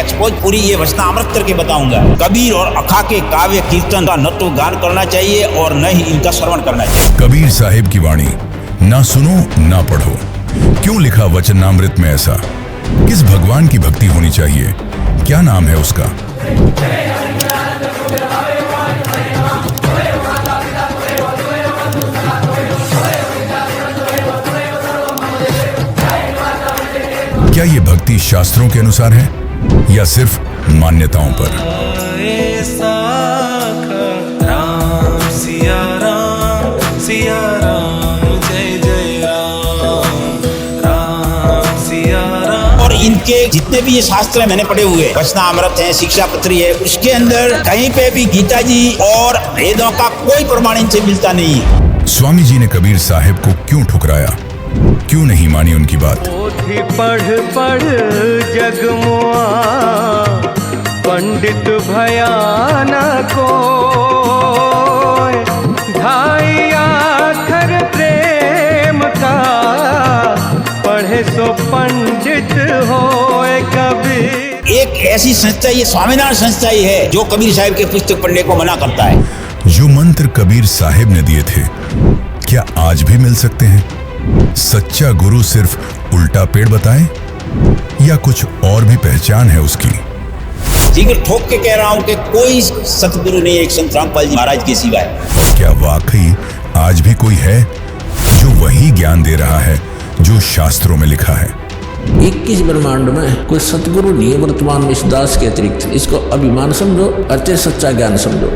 Expose पूरी ये वचनामृत करके बताऊंगा। कबीर और अखा के काव्य कीर्तन का न तो गान करना चाहिए और न ही इनका श्रवण करना चाहिए। कबीर साहिब की वाणी ना सुनो ना पढ़ो। क्यों लिखा वचनामृत में ऐसा? किस भगवान की भक्ति होनी चाहिए? क्या नाम है उसका? क्या ये भक्ति शास्त्रों के अनुसार है या सिर्फ मान्यताओं पर? राम सिया राम जय जय राम सिया राम। और इनके जितने भी ये शास्त्र मैंने पढ़े हुए, वचनामृत है, शिक्षा पत्री है, उसके अंदर कहीं पे भी गीता जी और वेदों का कोई प्रमाण इनसे मिलता नहीं है। स्वामी जी ने कबीर साहिब को क्यों ठुकराया? क्यों नहीं मानी उनकी बात? पढ़ पढ़ जगमुआ पंडित भयान को, ढाई आखर प्रेम का पढ़े सो पंडित होए कबीर। एक ऐसी संस्था, ये स्वामीनारायण संस्था ही है जो कबीर साहिब के पुस्तक पढ़ने को मना करता है। जो मंत्र कबीर साहिब ने दिए थे, क्या आज भी मिल सकते हैं? सच्चा गुरु सिर्फ उल्टा पेड़ बताए या कुछ और भी पहचान है उसकी? जिगर ठोक के कह रहा हूं कि कोई सतगुरु नहीं है एक संत रामपाल जी महाराज के सिवाय। और क्या वाकई आज भी कोई है जो वही ज्ञान दे रहा है जो शास्त्रों में लिखा है? 21 ब्रह्मांड में कोई सतगुरु नहीं है वर्तमान में इस दास के अतिरिक्त। इसको अभिमान समझो, अर्चे सच्चा ज्ञान समझो।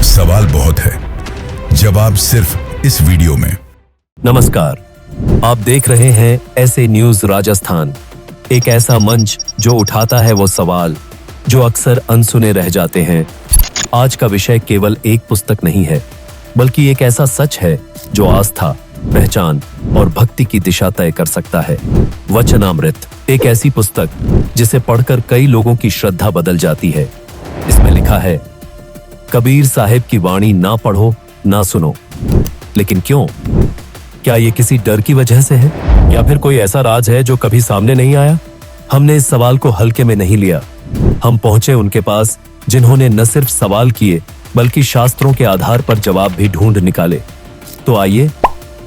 सवाल बहुत है, जवाब सिर्फ इस वीडियो में। नमस्कार, आप देख रहे हैं ऐसे न्यूज राजस्थान, एक ऐसा मंच जो उठाता है वो सवाल जो अक्सर अनसुने रह जाते हैं। आज का विषय केवल एक पुस्तक नहीं है, बल्कि एक ऐसा सच है जो आस्था, पहचान और भक्ति की दिशा तय कर सकता है। वचनामृत, एक ऐसी पुस्तक जिसे पढ़कर कई लोगों की श्रद्धा बदल जाती है। इसमें लिखा है, कबीर साहिब की वाणी ना पढ़ो ना सुनो। लेकिन क्यों? क्या ये किसी डर की वजह से है या फिर कोई ऐसा राज है जो कभी सामने नहीं आया? हमने इस सवाल को हल्के में नहीं लिया। हम पहुंचे उनके पास जिन्होंने न सिर्फ सवाल किए बल्कि शास्त्रों के आधार पर जवाब भी ढूंढ निकाले। तो आइए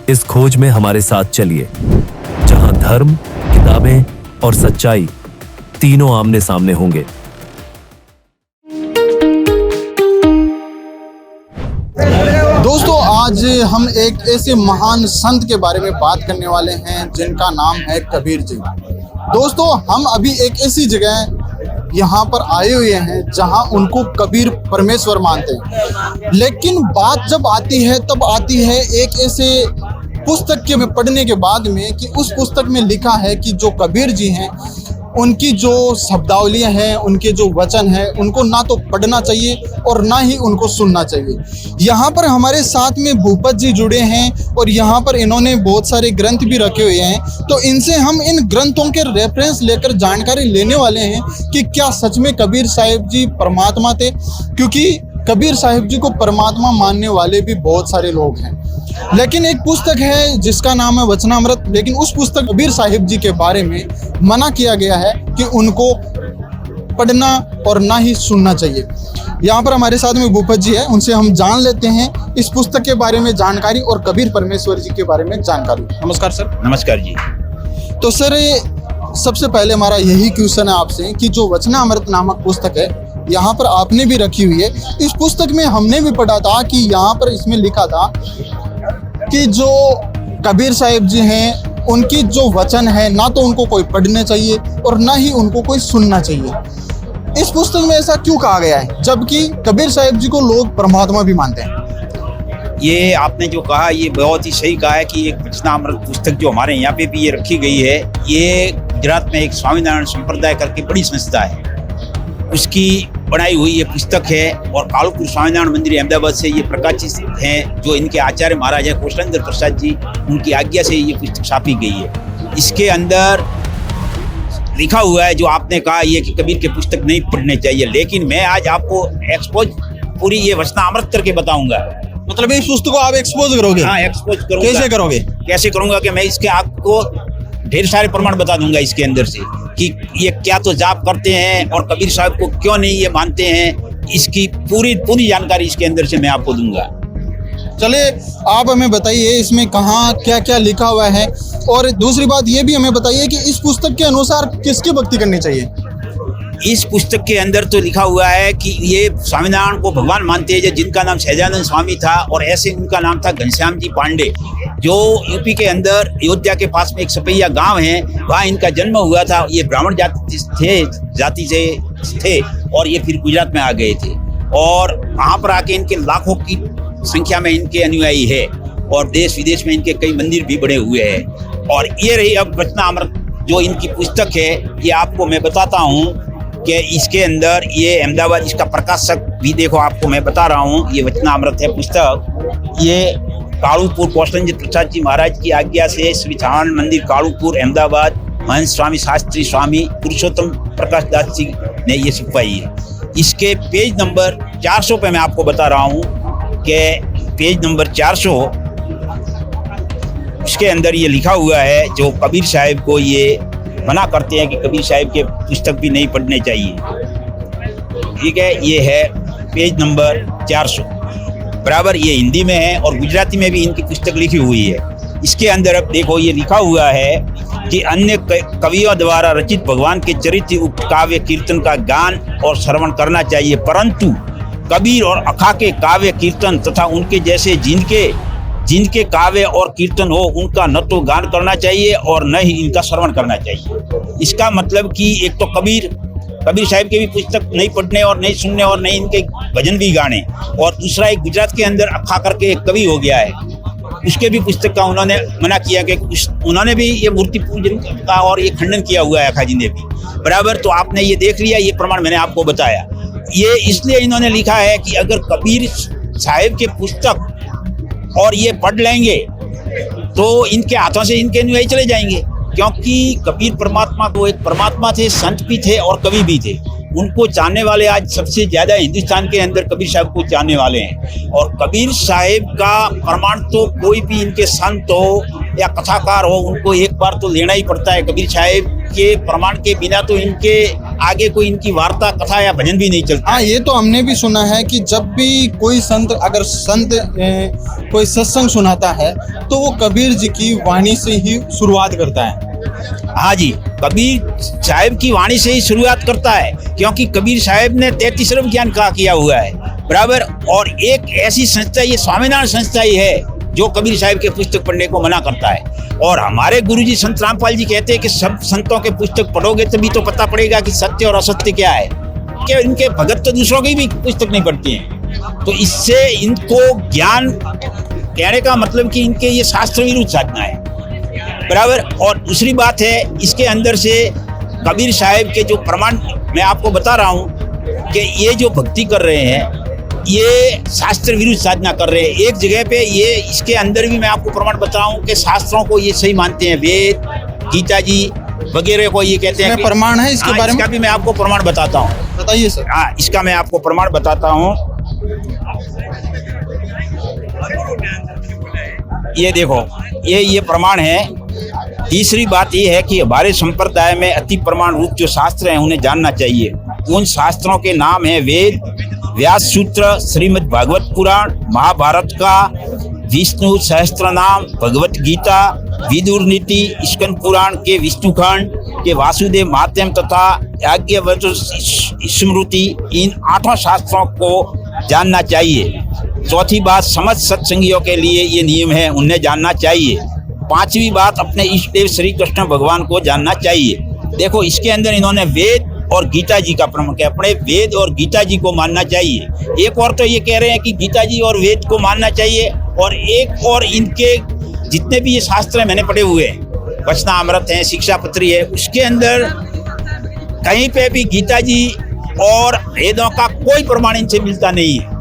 इस खोज में हमारे साथ चलिए, जहां धर्म, किताबें और सच्चाई तीनों आमने सामने होंगे। दोस्तों, आज हम एक ऐसे महान संत के बारे में बात करने वाले हैं जिनका नाम है कबीर जी। दोस्तों, हम अभी एक ऐसी जगह यहाँ पर आए हुए हैं जहाँ उनको कबीर परमेश्वर मानते हैं। लेकिन बात जब आती है तब आती है एक ऐसे पुस्तक के में पढ़ने के बाद में कि उस पुस्तक में लिखा है कि जो कबीर जी हैं, उनकी जो शब्दावलियाँ हैं, उनके जो वचन हैं, उनको ना तो पढ़ना चाहिए और ना ही उनको सुनना चाहिए। यहाँ पर हमारे साथ में भूपत जी जुड़े हैं और यहाँ पर इन्होंने बहुत सारे ग्रंथ भी रखे हुए हैं। तो इनसे हम इन ग्रंथों के रेफरेंस लेकर जानकारी लेने वाले हैं कि क्या सच में कबीर साहिब जी परमात्मा थे, क्योंकि कबीर साहिब जी को परमात्मा मानने वाले भी बहुत सारे लोग हैं। लेकिन एक पुस्तक है जिसका नाम है वचनामृत, लेकिन उस पुस्तक कबीर साहिब जी के बारे में मना किया गया है कि उनको पढ़ना और ना ही सुनना चाहिए। यहाँ पर हमारे साथ में भूपत जी है, उनसे हम जान लेते हैं इस पुस्तक के बारे में जानकारी और कबीर परमेश्वर जी के बारे में जानकारी। नमस्कार सर। नमस्कार जी। तो सर, सबसे पहले हमारा यही क्वेश्चन है आपसे कि जो वचनामृत नामक पुस्तक है यहाँ पर आपने भी रखी हुई है, इस पुस्तक में हमने भी पढ़ा था कि यहाँ पर इसमें लिखा था कि जो कबीर साहिब जी हैं, उनकी जो वचन है ना तो उनको कोई पढ़ने चाहिए और ना ही उनको कोई सुनना चाहिए। इस पुस्तक में ऐसा क्यों कहा गया है, जबकि कबीर साहिब जी को लोग परमात्मा भी मानते हैं? ये आपने जो कहा ये बहुत ही सही कहा है कि एक वचनामृत पुस्तक जो हमारे यहाँ पे भी ये रखी गई है, ये गुजरात में एक स्वामीनारायण संप्रदाय करके बड़ी संस्था है, उसकी बनाई हुई ये पुस्तक है। और कालुपुर स्वामीनारायण मंदिर अहमदाबाद से ये प्रकाशित हैं, जो इनके आचार्य महाराज है कौशलेंद्र प्रसाद जी, उनकी आज्ञा से ये पुस्तक छापी गई है। इसके अंदर लिखा हुआ है जो आपने कहा ये कि कबीर के पुस्तक नहीं पढ़ने चाहिए, लेकिन मैं आज आपको एक्सपोज पूरी ये वचनामृत करके बताऊंगा। मतलब इस पुस्तक को आप एक्सपोज करोगे? हाँ, एक्सपोज करूंगा। कैसे करोगे? कैसे करूंगा कि मैं इसके आपको ढेर सारे प्रमाण बता दूंगा इसके अंदर से कि ये क्या तो जाप करते हैं और कबीर साहब को क्यों नहीं ये मानते हैं। इसकी पूरी जानकारी इसके अंदर से मैं आपको दूंगा। चलिए आप हमें बताइए इसमें कहाँ क्या क्या लिखा हुआ है, और दूसरी बात ये भी हमें बताइए कि इस पुस्तक के अनुसार किसकी भक्ति करनी चाहिए। इस पुस्तक के अंदर तो लिखा हुआ है कि ये स्वामीनारायण को भगवान मानते हैं, जिनका नाम सहजानंद स्वामी था, और ऐसे उनका नाम था घनश्याम जी पांडे, जो यूपी के अंदर अयोध्या के पास में एक सपैया गांव है, वहाँ इनका जन्म हुआ था। ये ब्राह्मण जाति से थे और ये फिर गुजरात में आ गए थे, और वहाँ पर आके इनके लाखों की संख्या में इनके अनुयायी है, और देश विदेश में इनके कई मंदिर भी बने हुए हैं। और ये रही अब वचनामृत जो इनकी पुस्तक है, ये आपको मैं बताता हूँ कि इसके अंदर ये अहमदाबाद, इसका प्रकाशक भी देखो आपको मैं बता रहा हूँ, ये वचनामृत है पुस्तक। ये कालूपुर कौशलंज प्रसाद जी महाराज की आज्ञा से श्री छावण मंदिर कालूपुर अहमदाबाद महंत स्वामी शास्त्री स्वामी पुरुषोत्तम प्रकाश दास जी ने ये छपवाई है। इसके पेज नंबर 400 पे मैं आपको बता रहा हूँ कि पेज नंबर 400 इसके अंदर ये लिखा हुआ है, जो कबीर साहब को ये मना करते हैं कि कबीर साहब के पुस्तक भी नहीं पढ़ने चाहिए। ठीक है, ये है पेज नंबर 400 बराबर। ये हिंदी में है और गुजराती में भी इनकी पुस्तक लिखी हुई है। इसके अंदर अब देखो ये लिखा हुआ है कि अन्य कवियों द्वारा रचित भगवान के चरित्र उक्त काव्य कीर्तन का गान और श्रवण करना चाहिए, परंतु कबीर और अखा के काव्य कीर्तन तथा उनके जैसे जिनके काव्य और कीर्तन हो, उनका न तो गान करना चाहिए और न ही इनका श्रवण करना चाहिए। इसका मतलब कि एक तो कबीर साहब के भी पुस्तक नहीं पढ़ने और नहीं सुनने और नहीं इनके भजन भी गाने, और दूसरा एक गुजरात के अंदर अखा करके एक कवि हो गया है, उसके भी पुस्तक का उन्होंने मना किया कि उन्होंने भी ये मूर्ति पूजन का और ये खंडन किया हुआ है अखा जी ने भी बराबर। तो आपने ये देख लिया, ये प्रमाण मैंने आपको बताया। ये इसलिए इन्होंने लिखा है कि अगर कबीर साहब के पुस्तक और ये पढ़ लेंगे तो इनके हाथों से इनके अनुयायी चले जाएंगे, क्योंकि कबीर परमात्मा को एक परमात्मा थे, संत भी थे और कवि भी थे। उनको जानने वाले आज सबसे ज्यादा हिंदुस्तान के अंदर कबीर साहब को जानने वाले हैं, और कबीर साहब का प्रमाण तो कोई भी इनके संत हो या कथाकार हो, उनको एक बार तो लेना ही पड़ता है। कबीर साहब के प्रमाण के बिना तो इनके आगे कोई इनकी वार्ता कथा या भजन भी नहीं चलता। हाँ, ये तो हमने भी सुना है कि जब भी कोई संत कोई सत्संग सुनाता है तो वो कबीर जी की वाणी से ही शुरुआत करता है। हाँ जी, कबीर साहब की वाणी से ही शुरुआत करता है, क्योंकि कबीर साहब ने 33 अरब ज्ञान का किया हुआ है बराबर। और एक ऐसी संस्था, ये स्वामीनारायण संस्था ही है जो कबीर साहब के पुस्तक पढ़ने को मना करता है। और हमारे गुरुजी संत रामपाल जी कहते हैं कि सब संतों के पुस्तक पढ़ोगे तभी तो पता पड़ेगा कि सत्य और असत्य क्या है। कि इनके भगत तो दूसरों की भी पुस्तक नहीं पढ़ते हैं, तो इससे इनको ज्ञान कहने का मतलब कि इनके ये शास्त्र विरुद्ध साधना है बराबर। और दूसरी बात है, इसके अंदर से कबीर साहब के जो प्रमाण मैं आपको बता रहा हूँ कि ये जो भक्ति कर रहे हैं ये शास्त्र विरुद्ध साधना कर रहे हैं। एक जगह पे ये इसके अंदर भी मैं आपको प्रमाण बताऊं कि शास्त्रों को ये सही मानते हैं, वेद गीता जी वगैरह को ये कहते हैं। प्रमाण है इसके बारे में? इसका भी मैं आपको प्रमाण बताता हूँ। बताइए सर। हाँ, इसका मैं आपको प्रमाण बताता हूँ। ये देखो, ये प्रमाण है। तीसरी बात ये है कि हमारे संप्रदाय में अति प्रमाण रूप जो शास्त्र हैं उन्हें जानना चाहिए। उन शास्त्रों के नाम है वेद, व्यास सूत्र, श्रीमद् भागवत पुराण, महाभारत का विष्णु सहस्त्र नाम, भगवत गीता, विदुर नीति, स्कंद पुराण के विष्णुखंड के वासुदेव महात्म्य तथा याज्ञवल्क्य स्मृति, इन 8 शास्त्रों को जानना चाहिए। चौथी बात, समस्त सत्संगियों के लिए ये नियम है, उन्हें जानना चाहिए। 5वीं बात, अपने इष्ट देव श्री कृष्ण भगवान को जानना चाहिए। देखो, इसके अंदर इन्होंने वेद और गीता जी का प्रमाण किया, अपने वेद और गीता जी को मानना चाहिए। एक और तो ये कह रहे हैं कि गीता जी और वेद को मानना चाहिए, और एक और इनके जितने भी ये शास्त्र हैं मैंने पढ़े हुए हैं, वचनामृत है, शिक्षापत्री है, उसके अंदर कहीं पे भी गीता जी और वेदों का कोई प्रमाण इनसे मिलता नहीं है।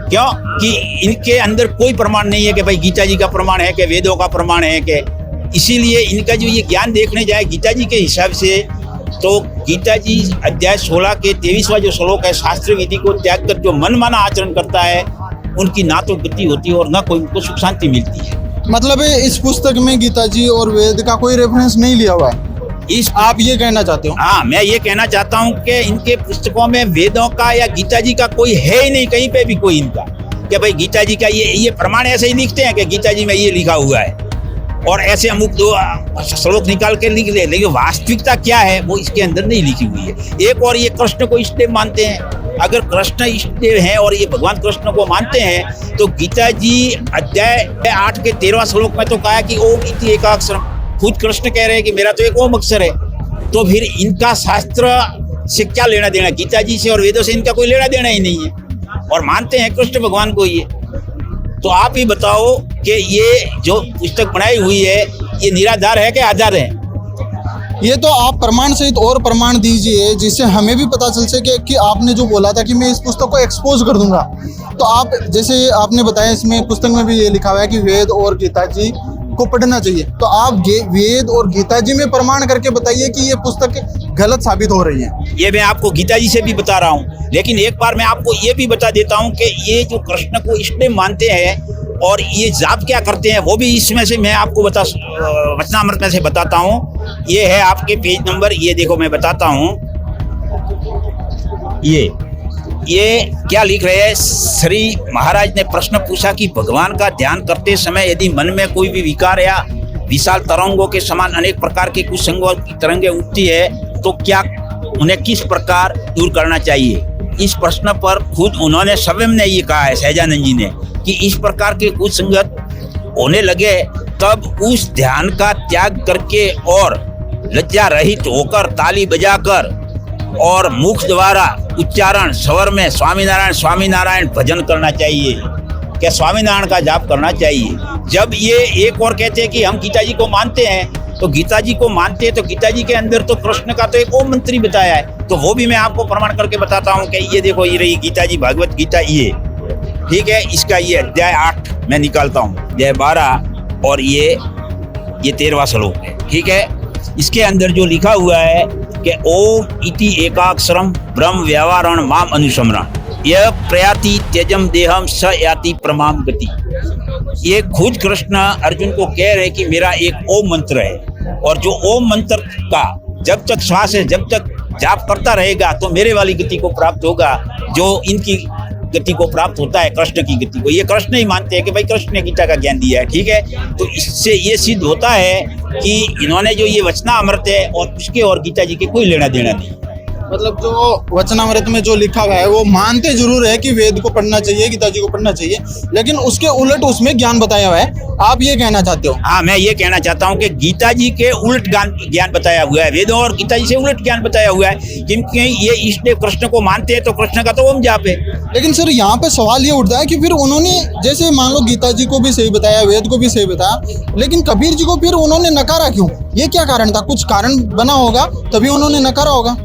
क्यों कि इनके अंदर कोई प्रमाण नहीं है कि भाई गीता जी का प्रमाण है कि वेदों का प्रमाण है कि, इसीलिए इनका जो ये ज्ञान देखने जाए गीता जी के हिसाब से, तो गीता जी अध्याय 16 के 23वां जो श्लोक है, शास्त्र विधि को त्याग कर जो मन माना आचरण करता है उनकी ना तो गति होती है और ना कोई उनको सुख शांति मिलती है। मतलब इस पुस्तक में गीता जी और वेद का कोई रेफरेंस नहीं लिया हुआ है, इस आप ये कहना चाहते हो? हाँ, मैं ये कहना चाहता हूँ कि इनके पुस्तकों में वेदों का या गीता जी का कोई है ही नहीं, कहीं पे भी कोई इनका कि भाई गीता जी का ये प्रमाण ऐसे ही लिखते हैं कि गीता जी में ये लिखा हुआ है और ऐसे अमुक दो श्लोक निकाल के लिख ले, लेकिन वास्तविकता क्या है वो इसके अंदर नहीं लिखी हुई है। एक और ये कृष्ण को इष्टदेव मानते हैं, अगर कृष्ण इष्टदेव हैं और ये भगवान कृष्ण को मानते हैं तो गीता जी अध्याय 8 के 13वां श्लोक में तो कहा कि ओम इति एकाक्षरम, खुद कृष्ण कह रहे हैं कि मेरा तो एक ओम अक्षर है। तो फिर इनका शास्त्र से क्या लेना देना, गीता जी से और वेदों से इनका कोई लेना देना ही नहीं है और मानते हैं कृष्ण भगवान को ये। तो आप ही बताओ कि ये जो पुस्तक बनाई हुई है ये निराधार है कि आधार है? ये तो आप प्रमाण सहित और प्रमाण दीजिए जिससे हमें भी पता चल सके कि आपने जो बोला था कि मैं इस पुस्तक को एक्सपोज कर दूंगा। तो आप जैसे आपने बताया इसमें पुस्तक में भी ये लिखा हुआ है कि वेद और गीता जी को पढ़ना चाहिए, तो आप वेद और गीता जी में प्रमाण करके बताइए कि ये पुस्तक गलत साबित हो रही है। ये मैं आपको गीता जी से भी बता रहा हूँ, लेकिन एक बार मैं आपको ये भी बता देता हूँ कि ये जो कृष्ण को इष्टदेव मानते हैं और ये जाप क्या करते हैं वो भी इसमें से मैं आपको वचनामृत में से बताता हूँ। ये है आपके पेज नंबर, ये देखो मैं बताता हूँ, ये क्या लिख रहे हैं। श्री महाराज ने प्रश्न पूछा कि भगवान का ध्यान करते समय यदि मन में कोई भी विकार या विशाल तरंगों के समान अनेक प्रकार के कुसंगों की तरंगें उठती है तो क्या उन्हें किस प्रकार दूर करना चाहिए? इस प्रश्न पर खुद उन्होंने स्वयं ने ये कहा है, सहजानंद जी ने, कि इस प्रकार के कुसंगत होने लगे तब उस ध्यान का त्याग करके और लज्जा रहित होकर ताली बजाकर और मुख द्वारा उच्चारण स्वर में स्वामीनारायण स्वामीनारायण भजन करना चाहिए, क्या स्वामीनारायण का जाप करना चाहिए। जब ये एक और कहते हैं कि हम गीता जी को मानते हैं, तो गीता जी को मानते हैं तो गीता जी के अंदर तो कृष्ण का तो एक ओम मंत्री बताया है, तो वो भी मैं आपको प्रमाण करके बताता हूँ कि ये देखो ये रही गीता जी, भागवत गीता ये, ठीक है। इसका ये अध्याय 8 मैं निकालता हूँ, अध्याय 12 और ये 13वां श्लोक है, ठीक है। इसके अंदर जो लिखा हुआ है कि ओम इति एकाक्षरम ब्रह्म व्यावरण माम अनुसमरण यह प्रयाति त्यजम देहम स याति प्रमाम गति। ये खुद कृष्ण अर्जुन को कह रहे हैं कि मेरा एक ओम मंत्र है और जो ओम मंत्र का जब तक श्वास है जब तक जाप करता रहेगा तो मेरे वाली गति को प्राप्त होगा, जो इनकी गति को प्राप्त होता है कृष्ण की गति को। ये कृष्ण ही मानते हैं कि भाई कृष्ण ने गीता का ज्ञान दिया है, ठीक है। तो इससे ये सिद्ध होता है कि इन्होंने जो ये वचनामृत है और उसके और गीता जी के कोई लेना देना नहीं। मतलब जो वचनामृत में जो लिखा हुआ है वो मानते जरूर है कि वेद को पढ़ना चाहिए, गीता जी को पढ़ना चाहिए, लेकिन उसके उलट उसमें ज्ञान बताया हुआ है, आप ये कहना चाहते हो? हाँ, मैं ये कहना चाहता हूँ कि गीता जी के उलट ज्ञान बताया हुआ है, वेदों और गीता जी से उलट ज्ञान बताया हुआ है, क्योंकि ये इष्टदेव कृष्ण को मानते हैं तो कृष्ण का तो ओम जाप है। लेकिन सर यहाँ पे सवाल ये उठता है कि फिर उन्होंने जैसे मान लो गीता जी को भी सही बताया, वेद को भी सही बताया, लेकिन कबीर जी को फिर उन्होंने नकारा क्यों? ये क्या कारण था? कुछ कारण बना होगा तभी उन्होंने नकारा होगा।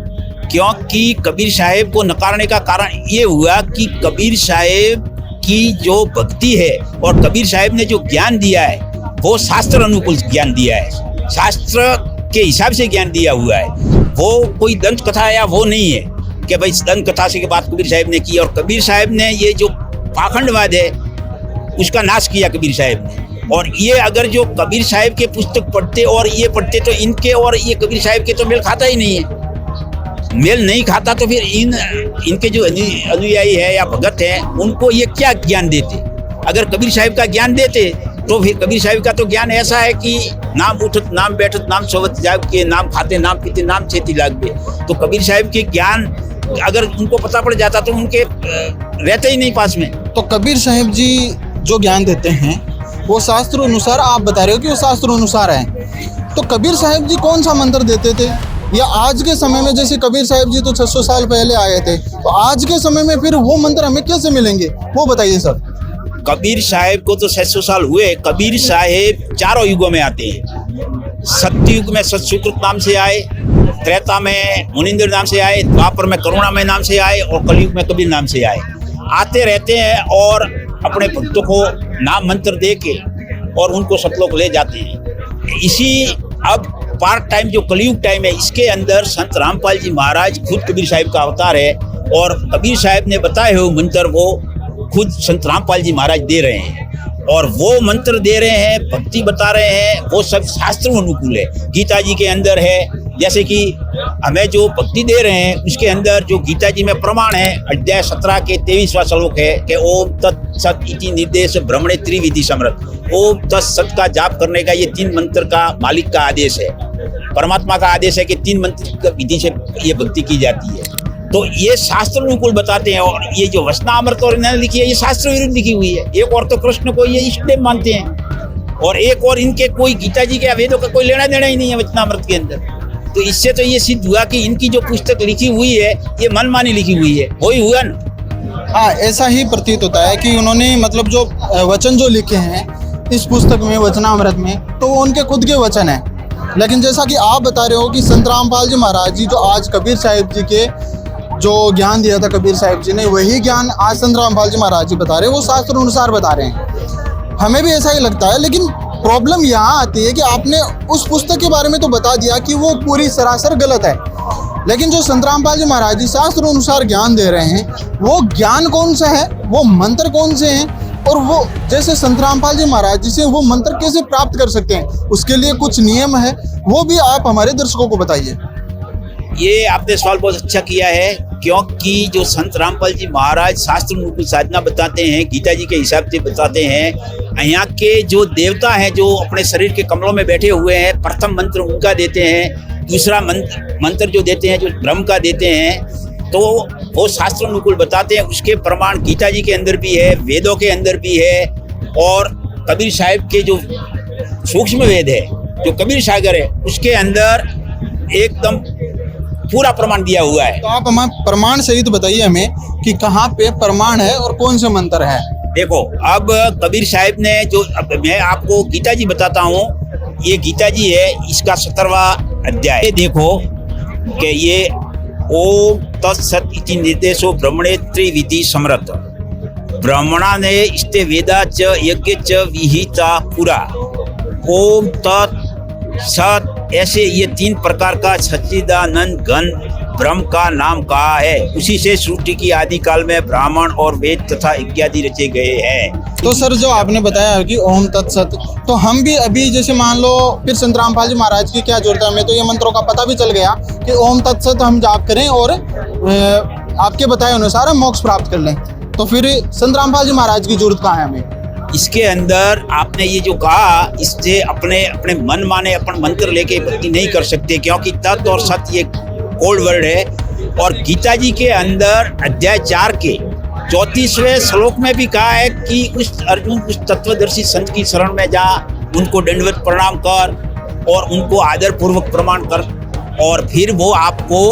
क्योंकि कबीर साहेब को नकारने का कारण ये हुआ कि कबीर साहेब की जो भक्ति है और कबीर साहेब ने जो ज्ञान दिया है वो शास्त्र अनुकूल ज्ञान दिया है, शास्त्र के हिसाब से ज्ञान दिया हुआ है। वो कोई दंत कथा या वो नहीं है कि भाई दंत कथा से के बात कबीर साहेब ने की और कबीर साहेब ने ये जो पाखंडवाद है उसका नाश किया कबीर साहेब ने। और ये अगर जो कबीर साहेब के पुस्तक पढ़ते और ये पढ़ते तो इनके और ये कबीर साहेब के तो मेल खाता ही नहीं है। मेल नहीं खाता तो फिर इनके जो अनुयायी है या भगत हैं उनको ये क्या ज्ञान देते? अगर कबीर साहिब का ज्ञान देते तो फिर कबीर साहिब का तो ज्ञान ऐसा है कि नाम उठत नाम बैठत नाम सोवत जाग के नाम खाते नाम पीते नाम छेती लाग गए। तो कबीर साहिब के ज्ञान अगर उनको पता पड़ जाता तो उनके रहते ही नहीं पास में। तो कबीर साहिब जी जो ज्ञान देते हैं वो शास्त्र अनुसार, आप बता रहे हो कि वो शास्त्र अनुसार है, तो कबीर साहिब जी कौन सा मंत्र देते थे? या आज के समय में जैसे कबीर साहिब जी तो 600 साल पहले आए थे, तो आज के समय में फिर वो मंत्र हमें कैसे मिलेंगे वो बताइए सर। कबीर साहिब को तो 600 साल हुए। कबीर साहिब चारों युगों में आते हैं। सत्ययुग में सतसुकृत नाम से आए, त्रेता में मुनिंद्र नाम से आए, द्वापर में करुणामय नाम से आए और कलयुग में कबीर नाम से आए। आते रहते हैं और अपने भक्तों को नाम मंत्र दे के और उनको सतलोक ले जाते हैं। इसी अब पार्ट टाइम जो कलयुग टाइम है इसके अंदर संत रामपाल जी महाराज खुद कबीर साहिब का अवतार है और कबीर साहिब ने बताए हुए मंत्र वो खुद संत रामपाल जी महाराज दे रहे हैं। और वो मंत्र दे रहे हैं, भक्ति बता रहे हैं, वो सब शास्त्र अनुकूल है। गीता जी के अंदर है, जैसे कि हमें जो भक्ति दे रहे हैं उसके अंदर जो गीता जी में प्रमाण है, अध्याय 17 के 23वां श्लोक है कि ओम तत्सत इति निर्देश ब्रह्मणे त्रिविधि समृत। ओम तत्सत का जाप करने का ये 3 मंत्र का मालिक का आदेश है, परमात्मा का आदेश है कि 3 मंत्र विधि से ये भक्ति की जाती है। तो ये शास्त्र अनुकूल बताते हैं। और ये जो वचनामृत और इन्होंने लिखी है ये शास्त्र विरुद्ध लिखी हुई है। एक और तो कृष्ण को ये इष्टदेव मानते हैं और एक और इनके कोई गीता जी के वेदों का कोई लेना देना ही नहीं है वचनामृत के अंदर। तो इससे तो ये सिद्ध हुआ कि इनकी जो पुस्तक लिखी हुई है ये मनमानी लिखी हुई है, वही हुआ ना। हाँ, ऐसा ही प्रतीत होता है कि उन्होंने मतलब जो वचन जो लिखे हैं इस पुस्तक में वचनामृत में, तो वो उनके खुद के वचन हैं। लेकिन जैसा कि आप बता रहे हो कि संत रामपाल जी महाराज जी जो आज कबीर साहिब जी के जो ज्ञान दिया था कबीर साहिब जी ने, वही ज्ञान आज संत रामपाल जी महाराज जी बता रहे हैं, वो शास्त्र अनुसार बता रहे हैं। हमें भी ऐसा ही लगता है। लेकिन प्रॉब्लम यहाँ आती है कि आपने उस पुस्तक के बारे में तो बता दिया कि वो पूरी सरासर गलत है, लेकिन जो संत रामपाल जी महाराज जी शास्त्र अनुसार ज्ञान दे रहे हैं, वो ज्ञान कौन सा है, वो मंत्र कौन से हैं, और वो जैसे संत रामपाल जी महाराज जी से वो मंत्र कैसे प्राप्त कर सकते हैं, उसके लिए कुछ नियम है, वो भी आप हमारे दर्शकों को बताइए। ये आपने सवाल बहुत अच्छा किया है, क्योंकि जो संत रामपाल जी महाराज शास्त्र अनुकूल साधना बताते हैं, गीता जी के हिसाब से बताते हैं। यहाँ के जो देवता हैं जो अपने शरीर के कमलों में बैठे हुए हैं, प्रथम मंत्र उनका देते हैं, दूसरा मंत्र जो देते हैं जो ब्रह्म का देते हैं, तो वो शास्त्र अनुकूल बताते हैं। उसके प्रमाण गीता जी के अंदर भी है, वेदों के अंदर भी है, और कबीर साहिब के जो सूक्ष्म वेद है जो कबीर सागर है उसके अंदर एकदम पूरा प्रमाण दिया हुआ है। तो आप हमें प्रमाण सहित बताइए हमें कि कहाँ पे प्रमाण है और कौन से मंत्र है। देखो, अब कबीर साहिब ने जो, अब मैं आपको गीता जी बताता हूँ, ये गीता जी है, इसका 17वां अध्याय देखो कि ये ओम तत्सत इति निर्देशो ब्रह्मणे त्रिविधि समृत ब्रह्मणा ने इष्टे वेदा च यज्ञ च विहिता पुरा। ओम तत्सत, ऐसे ये 3 प्रकार का सच्चिदानंद घन ब्रह्म का नाम कहा है। उसी से सृष्टि की आदि काल में ब्राह्मण और वेद तथा इत्यादि रचे गए हैं। तो सर जो आपने बताया कि ओम तत्सत, तो हम भी अभी जैसे मान लो फिर संत रामपाल जी महाराज की क्या जरूरत है, हमें तो ये मंत्रों का पता भी चल गया कि ओम तत्सत हम जाप करें और आपके बताए अनुसार हम मोक्ष प्राप्त कर लें, तो फिर संत रामपाल जी महाराज की जरूरत कहाँ है हमें। इसके अंदर आपने ये जो कहा, इससे अपने अपने मन माने अपन मंत्र लेके भक्ति नहीं कर सकते, क्योंकि तत् और सत ये कोड वर्ड है। और गीता जी के अंदर अध्याय 4 के 34वें श्लोक में भी कहा है कि उस अर्जुन उस तत्वदर्शी संत की शरण में जा, उनको दंडवत प्रणाम कर और उनको आदर पूर्वक प्रमाण कर, और फिर वो आपको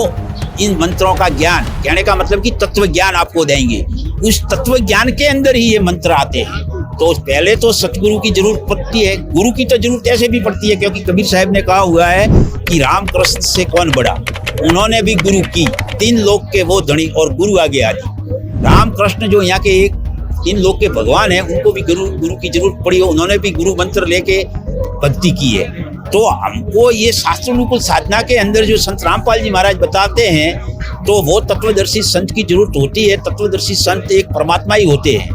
इन मंत्रों का ज्ञान, कहने का मतलब कि तत्व ज्ञान आपको देंगे। उस तत्व ज्ञान के अंदर ही ये मंत्र आते हैं। तो पहले तो सतगुरु की जरूरत पड़ती है, गुरु की तो जरूरत ऐसे भी पड़ती है, क्योंकि कबीर साहब ने कहा हुआ है कि राम कृष्ण से कौन बड़ा। उन्होंने भी गुरु की, 3 लोक के वो धनी और गुरु आगे आदि। राम कृष्ण जो यहाँ के 3 लोक के भगवान हैं, उनको भी गुरु की जरूरत पड़ी हो, उन्होंने भी गुरु मंत्र लेके भक्ति की है। तो हमको ये शास्त्र अनुकूल साधना के अंदर जो संत रामपाल जी महाराज बताते हैं, तो वो तत्वदर्शी संत की जरूरत होती है। तत्वदर्शी संत एक परमात्मा ही होते हैं,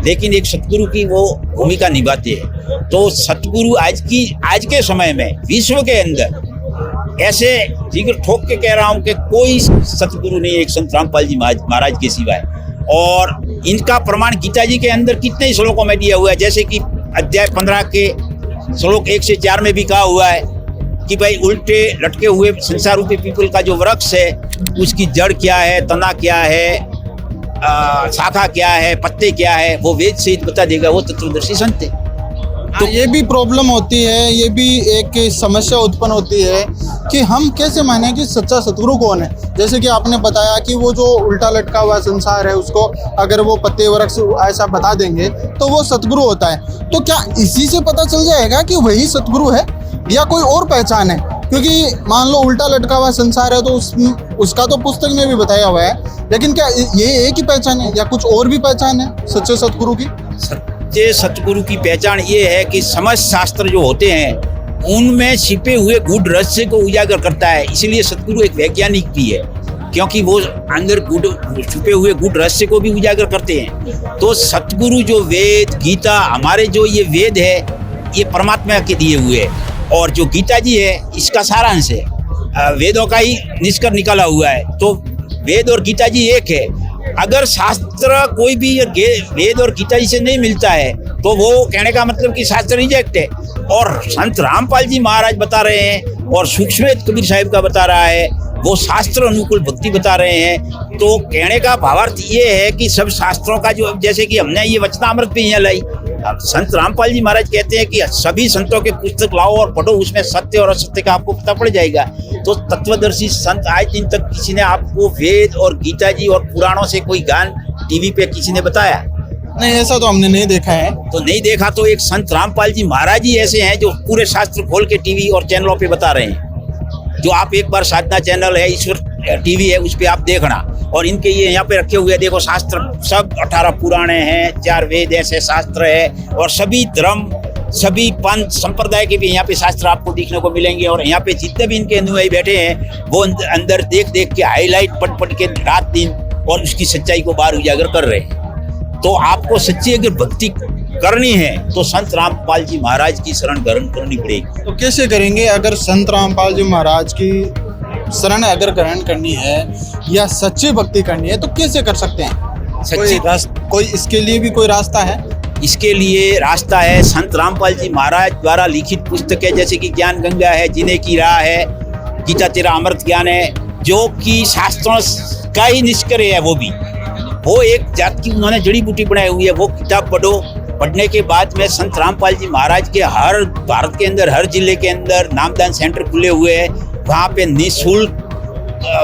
लेकिन एक सतगुरु की वो भूमिका निभाते हैं। तो सतगुरु आज के समय में विश्व के अंदर ऐसे जिगर ठोक के कह रहा हूँ कि कोई सतगुरु नहीं, एक संत रामपाल जी महाराज के सिवाय। और इनका प्रमाण गीता जी के अंदर कितने ही श्लोकों में दिया हुआ है, जैसे कि अध्याय 15 के श्लोक 1 से 4 में भी कहा हुआ है कि भाई उल्टे लटके हुए संसार रूपी पीपल का जो वृक्ष है, उसकी जड़ क्या है, तना क्या है, शाखा क्या है, पत्ते क्या है, वो वेद से बता देगा, वो तत्वदर्शी संत है। तो ये भी प्रॉब्लम होती है, ये भी एक समस्या उत्पन्न होती है कि हम कैसे माने कि सच्चा सतगुरु कौन है। जैसे कि आपने बताया कि वो जो उल्टा लटका हुआ संसार है, उसको अगर वो पत्ते वृक्ष ऐसा बता देंगे तो वो सतगुरु होता है। तो क्या इसी से पता चल जाएगा कि वही सतगुरु है या कोई और पहचान है? क्योंकि मान लो उल्टा लटका हुआ संसार है तो उसका तो पुस्तक में भी बताया हुआ है, लेकिन क्या ये एक ही पहचान है या कुछ और भी पहचान है सच्चे सतगुरु की? सच्चे सतगुरु की पहचान ये है कि समस्त शास्त्र जो होते हैं उनमें छिपे हुए गूढ़ रहस्य को उजागर करता है। इसीलिए सतगुरु एक वैज्ञानिक भी है। क्योंकि वो अंदर गुड छुपे हुए गुड रहस्य को भी उजागर करते हैं। तो सतगुरु जो वेद गीता, हमारे जो ये वेद है ये परमात्मा के दिए हुए है, और जो गीता जी है इसका सारांश है, वेदों का ही निष्कर्ष निकाला हुआ है। तो वेद और गीता जी एक है। अगर शास्त्र कोई भी वेद और गीता जी से नहीं मिलता है तो वो कहने का मतलब कि शास्त्र रिजेक्ट है। और संत रामपाल जी महाराज बता रहे हैं और सूक्ष्मवेद कबीर साहिब का बता रहा है, वो शास्त्र अनुकूल भक्ति बता रहे हैं। तो कहने का भावार्थ ये है कि सब शास्त्रों का जो, जैसे कि हमने ये वचनामृत भी यहाँ लाई, संत रामपाल जी महाराज कहते हैं कि सभी संतों के पुस्तक लाओ और पढ़ो, उसमें सत्य और असत्य का आपको पता पड़ जाएगा। तो तत्वदर्शी संत आज दिन तक किसी ने आपको वेद और गीता जी और पुराणों से कोई ज्ञान टीवी पे किसी ने बताया? नहीं, ऐसा तो हमने नहीं देखा है। तो नहीं देखा तो एक संत रामपाल जी महाराज ही ऐसे हैं जो पूरे शास्त्र खोल के टीवी और चैनलों पे बता रहे हैं। जो आप एक बार साधना चैनल है, ईश्वर टीवी है, उस पे आप देखना, और इनके ये यहाँ पे रखे हुए देखो शास्त्र, सब 18 पुराणे हैं, 4 वेद ऐसे शास्त्र है, और सभी धर्म, सभी पंथ संप्रदाय के भी यहाँ पे शास्त्र आपको देखने को मिलेंगे। और यहाँ पे जितने भी इनके अनुयायी बैठे हैं वो अंदर देख देख के हाईलाइट पढ़ के रात दिन और उसकी सच्चाई को बाहर उजागर कर रहे हैं। तो आपको सच्ची अगर भक्ति करनी है तो संत रामपाल जी महाराज की शरण ग्रहण करनी पड़ेगी। तो कैसे करेंगे? अगर संत रामपाल जी महाराज की शरण अगर ग्रहण करनी है या सच्ची भक्ति करनी है तो कैसे कर सकते हैं? कोई इसके लिए भी कोई रास्ता है? इसके लिए रास्ता है, संत रामपाल जी महाराज द्वारा लिखित पुस्तक है, जैसे कि ज्ञान गंगा है, जीने की राह है, गीता तेरा अमृत ज्ञान है, जो कि शास्त्रों का ही निष्कर्ष है। वो एक जात की उन्होंने जड़ी बूटी बनाई हुई है। वो किताब पढ़ो, पढ़ने के बाद में संत रामपाल जी महाराज के हर भारत के अंदर, हर जिले के अंदर नामदान सेंटर खुले हुए हैं। वहाँ पे निःशुल्क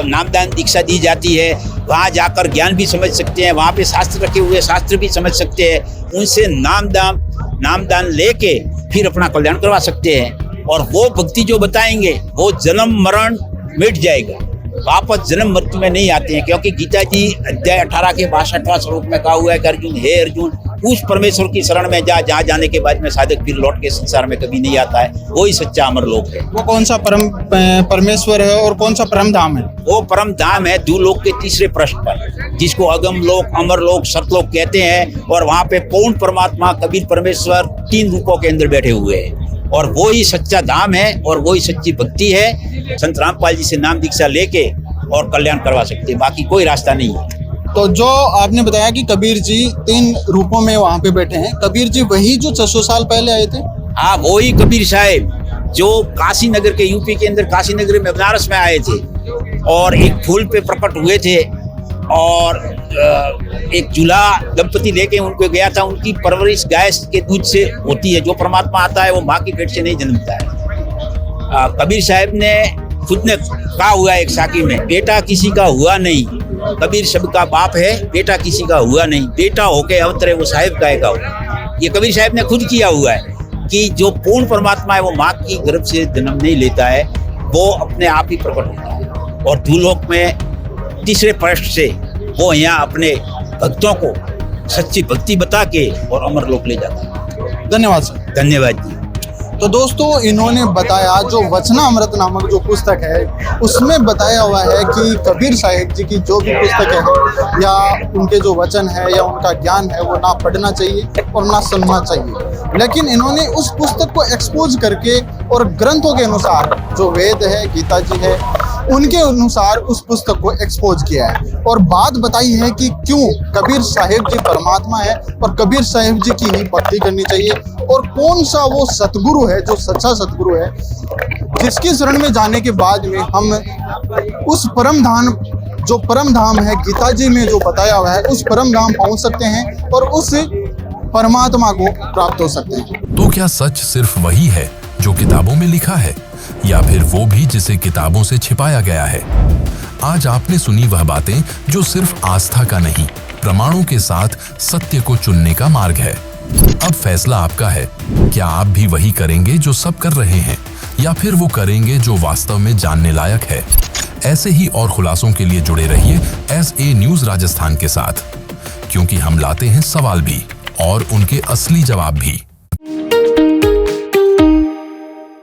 नामदान दीक्षा दी जाती है। वहाँ जाकर ज्ञान भी समझ सकते हैं, वहाँ पे शास्त्र रखे हुए शास्त्र भी समझ सकते हैं। उनसे नामदान लेके फिर अपना कल्याण करवा सकते हैं। और वो भक्ति जो बताएंगे वो जन्म मरण मिट जाएगा, वापस जन्म मृत्यु में नहीं आते हैं। क्योंकि गीता जी अध्याय 18 के 62वां श्लोक में कहा हुआ है कि अर्जुन, हे अर्जुन, उस परमेश्वर की शरण में जा जहाँ जाने के बाद में साधक फिर लौट के संसार में कभी नहीं आता है। वही सच्चा अमर लोक है। वो कौन सा परमेश्वर है और कौन सा परम धाम है? वो परम धाम है द्युलोक के तीसरे पृष्ठ पर, जिसको अगम लोक, अमर लोक, सतलोक कहते हैं। और वहाँ पे पूर्ण परमात्मा कबीर परमेश्वर 3 रूपों के अंदर बैठे हुए हैं, और वो ही सच्चा धाम है और वो ही सच्ची भक्ति है। संत रामपाल जी से नाम दीक्षा लेके और कल्याण करवा सकते हैं, बाकी कोई रास्ता नहीं है। तो जो आपने बताया कि कबीर जी 3 रूपों में वहाँ पे बैठे हैं, कबीर जी वही जो 600 साल पहले आए थे? हाँ, वो ही कबीर साहब जो काशी नगर के, यूपी के अंदर काशी नगर में, बनारस में आए थे और एक फूल पे प्रकट हुए थे। और एक दूल्हा दंपति लेके उनको गया था। उनकी परवरिश गाय के दूध से होती है। जो परमात्मा आता है वो माँ की पेट से नहीं जन्मता है। कबीर साहब ने खुद ने कहा हुआ एक साकी में, बेटा किसी का हुआ नहीं, कबीर सबका बाप है, बेटा किसी का हुआ नहीं, बेटा होके अवतरे वो साहिब गायेगा हो। ये कबीर साहब ने खुद किया हुआ है कि जो पूर्ण परमात्मा है वो माँ की गर्भ से जन्म नहीं लेता है, वो अपने आप ही प्रकट होता है। और द्युलोक में तीसरे पृष्ठ से वो यहाँ अपने भक्तों को सच्ची भक्ति बता के और अमर लोक ले जाता है। धन्यवाद सर। धन्यवाद जी। तो दोस्तों, इन्होंने बताया जो वचनामृत नामक जो पुस्तक है उसमें बताया हुआ है कि कबीर साहिब जी की जो भी पुस्तक है या उनके जो वचन है या उनका ज्ञान है वो ना पढ़ना चाहिए और ना सुनना चाहिए। लेकिन इन्होंने उस पुस्तक को एक्सपोज करके और ग्रंथों के अनुसार जो वेद है, गीता जी है, उनके अनुसार उस पुस्तक को एक्सपोज किया है और बात बताई है कि क्यों कबीर साहिब जी परमात्मा है और कबीर साहिब जी की ही भक्ति करनी चाहिए, और कौन सा वो सतगुरु है जो सच्चा सतगुरु है जिसकी शरण में जाने के बाद में हम उस परम धाम है गीता जी में जो बताया हुआ है उस परम धाम पहुंच सकते हैं और उस परमात्मा को प्राप्त हो सकते हैं। तो क्या सच सिर्फ वही है जो किताबों में लिखा है, या फिर वो भी जिसे किताबों से छिपाया गया है? आज आपने सुनी वह बातें जो सिर्फ आस्था का नहीं, प्रमाणों के साथ सत्य को चुनने का मार्ग है। अब फैसला आपका है। क्या आप भी वही करेंगे जो सब कर रहे हैं, या फिर वो करेंगे जो वास्तव में जानने लायक है? ऐसे ही और खुलासों के लिए जुड़े रहिए SA न्यूज़ राजस्थान के साथ, क्योंकि हम लाते हैं सवाल भी और उनके असली जवाब भी।